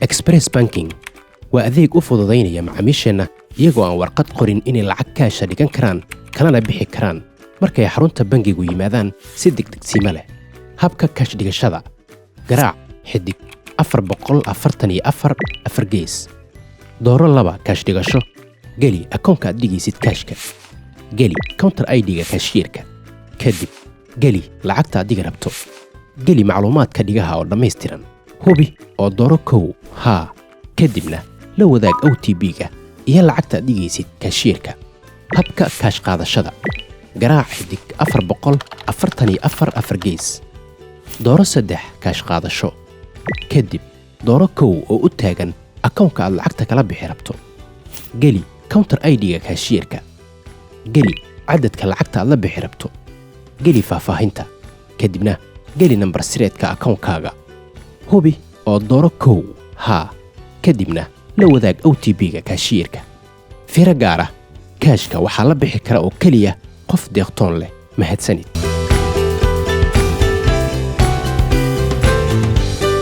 Express Banking waa adeeg u fududaynaya macaamiisheena iyagoo aan warqad qorin inay lacag kaasha dhigan karaan kana bixi karaan markay xarunta bangigu yimaadaan si degdegsiimo leh. Habka kaash dhigashada garaac xidig 444 gees. Dooro 2 kaash dhigasho. Geli akoonka aad dhigaysid kaashka. Geli counter ID-ga kaashiyerka. Kadib geli lacagta aad dhiga rabto. Geli macluumaadka dhigaha oo dhammaystiran. Hubi oo dooro 1 haa. Kadibna la wadaag OTP-ga iyo lacagta aad dhigaysid kaashiyerka. Habka kaash qaadashada garaac xidig 444 gees. Dooro 3 kaash qaadasho. Kadib dooro 1 oo u taagan akoonka aad lacagta kala bixi rabto. Geli counter ID-ga kaashiyerka. Geli cadadka lacagta aad la bixi rabto. Geli faahfaahinta. Kadibna geli nambar sireedka akoonkaaga. Hubi oo dooro 1 haa. Kadibna la wadaag OTP-ga kaashiyerka. Fiiro gaar ah kaashka waxaa la bixi kara oo kaliya qof deeqtoon leh. Mahadsanid.